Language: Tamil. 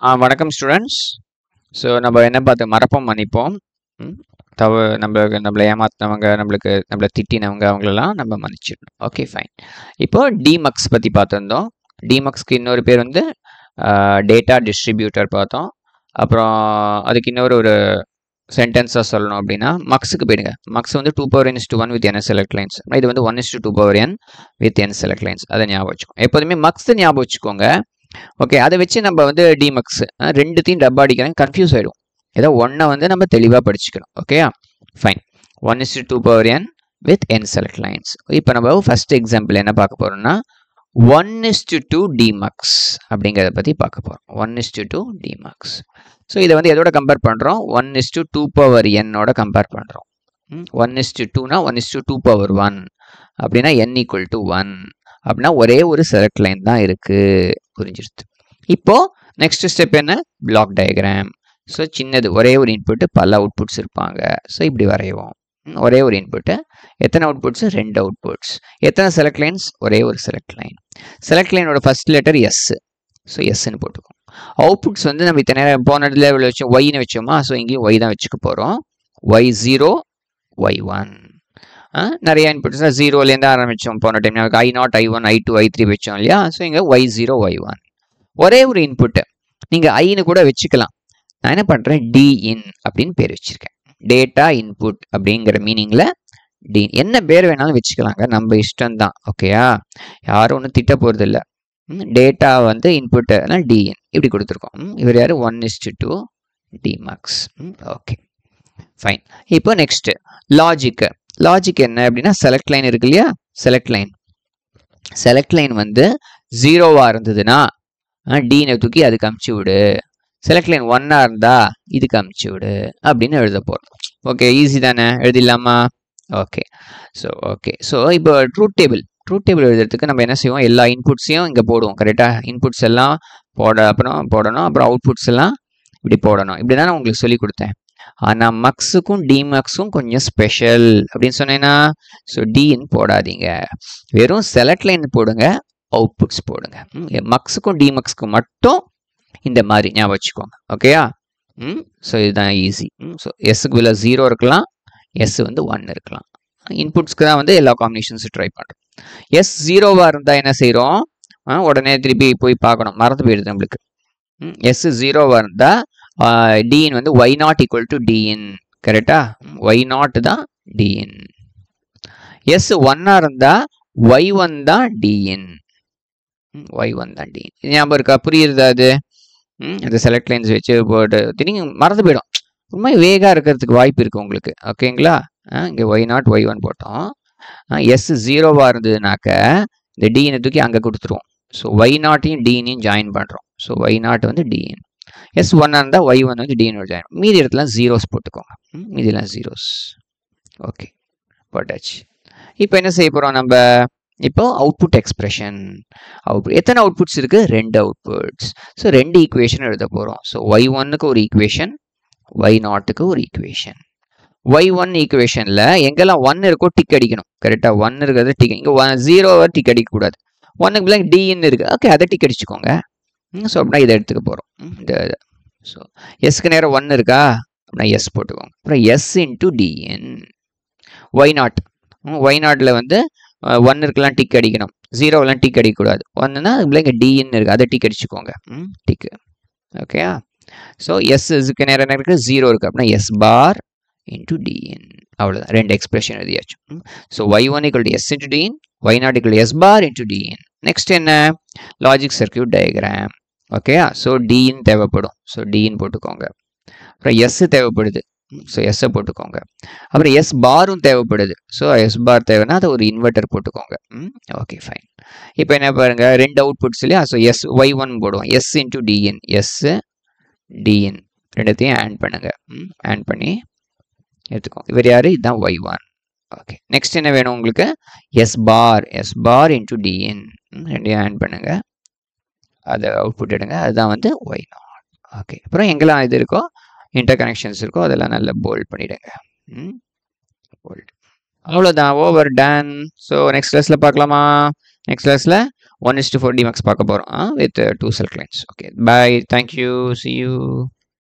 வணக்கம் ஸ்டூடெண்ட்ஸ். ஸோ நம்ம என்ன பார்த்து மறப்போம் மன்னிப்போம். நம்மளை ஏமாத்தினவங்க, நம்மளை திட்டினவங்க, அவங்களெல்லாம் நம்ம மன்னிச்சிடணும். Okay, fine. இப்போ டிமக்ஸ் பற்றி பார்த்துருந்தோம். டிமக்ஸ்க்கு இன்னொரு பேர் வந்து டேட்டா டிஸ்ட்ரிபியூட்டர் பார்த்தோம். அப்புறம் அதுக்கு இன்னொரு சென்டென்ஸாக சொல்லணும் அப்படின்னா மக்ஸுக்கு போயிடுங்க. மக்ஸ் வந்து 2n/1 with n select lines. இது வந்து 1/2n with n select lines. அதை ஞாபகம் வச்சுக்கோங்க. எப்போதுமே மக்ஸ் ஞாபகம் வச்சுக்கோங்க. ஓகே, அதை வச்சு நம்ம வந்து டிமக்ஸ் ரெண்டுத்தையும் டப்பா அடிக்கிறேன், கன்ஃபியூஸ் ஆகிடும். ஏதோ ஒன்றை வந்து நம்ம தெளிவாக படிச்சுக்கணும். Okay, fine. 1/2n with n select lines. இப்போ நம்ம ஃபர்ஸ்ட் எக்ஸாம்பிள் என்ன பார்க்க போகிறோம்னா 1/2 டிமக்ஸ் அப்படிங்கிறத பற்றி பார்க்க போகிறோம். 1/2 டிமக்ஸ். ஸோ இதை வந்து எதோட கம்பேர் பண்ணுறோம்? 1/2n கம்பேர் பண்ணுறோம். 1/2னா 1/2 அப்படின்னா n = 1 அப்படின்னா ஒரே ஒரு செலக்ட் லைன் தான் இருக்குது. புரிஞ்சிருது. இப்போ நெக்ஸ்ட் ஸ்டெப் என்ன? Block diagram. ஸோ சின்னது, ஒரே ஒரு இன்புட்டு, பல அவுட்புட்ஸ் இருப்பாங்க. ஸோ இப்படி வரைவோம். ஒரே ஒரு இன்புட்டு, எத்தனை அவுட்புட்ஸ்? 2 அவுட்புட்ஸ். எத்தனை செலக்ட் லைன்ஸ்? ஒரே ஒரு செலக்ட் லைன். செலக்ட் லைனோட ஃபர்ஸ்ட் லெட்டர் எஸ். ஸோ எஸ்ன்னு போட்டுக்கோம். அவுட்புட்ஸ் வந்து நம்ம இத்தனை நேரம் போன இடத்துல வச்சோம், ஒய்னு வச்சோமா? ஸோ இங்கேயும் ஒய் தான் வச்சுக்க போகிறோம். y0 y1. நிறைய இன்புட்ஸ் தான் 0லேருந்து ஆரம்பித்தோம் போன டைம். நமக்கு i0 i1 i2 i3 வச்சோம் இல்லையா? ஸோ இங்கே y0 y1. ஒரே ஒரு இன்புட்டு, நீங்கள் ஐன்னு கூட வச்சுக்கலாம். நான் என்ன பண்ணுறேன்? டிஇன் அப்படின்னு பேர் வச்சுருக்கேன். டேட்டா இன்புட் அப்படிங்கிற மீனிங்கில் டி, என்ன பேர் வேணாலும் வச்சுக்கலாங்க, நம்ம இஷ்டம்தான். ஓகேயா? யாரும் ஒன்றும் திட்ட போகிறது இல்லை. டேட்டா வந்து இன்புட்டு டிஎன் இப்படி கொடுத்துருக்கோம். இவர் யார்? 1/2 டிமக்ஸ். Okay, fine. இப்போ நெக்ஸ்ட் லாஜிக்கு. லாஜிக் என்ன அப்படின்னா செலக்ட் லைன் இருக்கு இல்லையா? செலக்ட் லைன் வந்து 0வா இருந்ததுன்னா டீனை தூக்கி அதுக்கு அமுச்சு விடு. செலக்ட் லைன் 1ஆ இருந்தா இதுக்கு அமுச்சு விடு அப்படின்னு எழுத போகிறோம். ஓகே, ஈஸி தானே? எழுதிடலாமா? ஓகே. ஸோ இப்போ ட்ரூத் டேபிள் எழுதுறதுக்கு நம்ம என்ன செய்வோம்? எல்லா இன்புட்ஸையும் இங்கே போடுவோம். கரெக்டாக? இன்புட்ஸ் எல்லாம் போடணும். அப்புறம் அவுட்புட்ஸ் எல்லாம் இப்படி போடணும். இப்படி தான் நான் உங்களுக்கு சொல்லி கொடுத்தேன். ஆனால் மக்ஸுக்கும் டிமக்ஸும் கொஞ்சம் ஸ்பெஷல் அப்படின்னு சொன்னேன்னா, ஸோ டின்னு போடாதீங்க, வெறும் செலக்ட் லைன் போடுங்க, அவுட்புட்ஸ் போடுங்க. மக்ஸுக்கும் டிமக்ஸுக்கும் மட்டும் இந்த மாதிரி ஞாபகம் வச்சுக்கோங்க. ஓகேயா? ஸோ இதுதான் ஈஸி. ஸோ எஸ்ஸுக்கு உள்ள 0 இருக்கலாம், எஸ் வந்து 1 இருக்கலாம். இன்புட்ஸ்க்கு தான் வந்து எல்லா காம்பினேஷன்ஸும் ட்ரை பண்ணுறோம். எஸ் 0வா இருந்தால் என்ன செய்கிறோம்? உடனே திருப்பி போய் பார்க்கணும், மறந்து போயிடுது நம்மளுக்கு. எஸ் 0வா இருந்தால் டிஎன் வந்து y0 = டிஎன். கரெக்டா? y0 தான் டிஎன். எஸ் 1ஆ இருந்தால் y1 தான் டிஎன். y1 தான் டிஎன். ஞாபகம் இருக்கா? புரியுறதா? அது அந்த செலக்ட் லைன்ஸ் வச்சு போட்டு திரும்பி மறந்து போயிடும். ரொம்ப வேகாக இருக்கிறதுக்கு வாய்ப்பு இருக்குது உங்களுக்கு. ஓகேங்களா? இங்கே y0 y1 போட்டோம். எஸ் 0வா இருந்ததுனாக்க இந்த டிஎனை தூக்கி அங்கே கொடுத்துருவோம். ஸோ y0யும் டிஎனையும் ஜாயின் பண்ணுறோம். ஸோ y0 வந்து டிஎன். எஸ் 1ஆ இருந்தால் y1 வந்து டிஎனோட ஜாயின். மீதி இடத்துல ஜீரோஸ் போட்டுக்கோங்க. மீதிலாம் ஜீரோஸ். ஓகே, போட்டாச்சு. இப்போ என்ன செய்ய போகிறோம் நம்ம? இப்போ அவுட்புட் எக்ஸ்பிரஷன். எத்தனை அவுட்புட்ஸ் இருக்குது? 2 அவுட்புட்ஸ். ஸோ 2 ஈக்குவேஷன் எழுத போகிறோம். ஸோ y1க்கு ஒரு ஈக்குவேஷன், y0க்கு ஒரு ஈக்குவேஷன். y1 ஈக்குவேஷனில் எங்கெல்லாம் 1 இருக்கோ டிக் அடிக்கணும். கரெக்டாக? 1 இருக்கிறது டிக். இங்கே 0 டிக் அடிக்கக்கூடாது. 1க்கு பிள்ளைங்க டின்னு இருக்குது. ஓகே, அதை டிக் அடிச்சுக்கோங்க. ஸோ அப்படின்னா இதை எடுத்துக்க போகிறோம். ஸோ எஸ்க்கு நேரம் 1 இருக்கா? அப்படின்னா எஸ் போட்டுக்கோங்க. அப்புறம் எஸ் × டிஎன். y0ல வந்து 1 இருக்கலாம் டிக் அடிக்கணும், 0வெல்லாம் டிக் அடிக்கக்கூடாது. 1ன்னா அது பிள்ளைங்க டிஎன்னு இருக்குது, அதை டிக் அடிச்சுக்கோங்க. டிக்கு. ஓகேயா? ஸோ எஸ்க்கு நேரம் என்ன இருக்குது? 0 இருக்குது. அப்படின்னா எஸ் பார் × டிஎன். அவ்வளோதான், 2 எக்ஸ்பிரஷன் எழுதியாச்சு. So y1 = s × TN, y0 = s பார் × டிஎன். நெக்ஸ்ட் என்ன? Logic circuit diagram. ஓகேயா? ஸோ டிஎன் தேவைப்படும். ஸோ டிஎன் போட்டுக்கோங்க. அப்புறம் எஸ் தேவைப்படுது. ஸோ எஸ்ஸை போட்டுக்கோங்க. அப்புறம் எஸ் பாரும் தேவைப்படுது. ஸோ எஸ் பார் தேவைன்னா அதை ஒரு இன்வெர்டர் போட்டுக்கோங்க. Okay, fine. இப்போ என்ன பாருங்க, 2 அவுட்புட்ஸ் இல்லையா? ஸோ எஸ் y1 போடுவோம். எஸ் × டிஎன், எஸ் டிஎன் ரெண்டுத்தையும் ஆட் பண்ணுங்க. ஆட் பண்ணி எடுத்துக்கோங்க. இவர் யார்? இதுதான் y1. ஓகே, நெக்ஸ்ட் என்ன வேணும் உங்களுக்கு? எஸ் பார் × டிஎன் ரெண்டையும் ஆட் பண்ணுங்க. அதை அவுட்புட் எடுங்க. அதுதான் வந்து y0. ஓகே, அப்புறம் எங்கெல்லாம் இது இருக்கோ, இன்டர் கனெக்ஷன்ஸ் இருக்கோ, அதெல்லாம் நல்லா போல்ட் பண்ணிவிடுங்க. போல்ட். அவ்வளோதான், ஓவர் டன். ஸோ நெக்ஸ்ட் கிளாஸில் பார்க்கலாமா? நெக்ஸ்ட் கிளாஸில் 1:4 DMAX பார்க்க போகிறோம் with 2 select lines. Okay, bye, thank you, see you.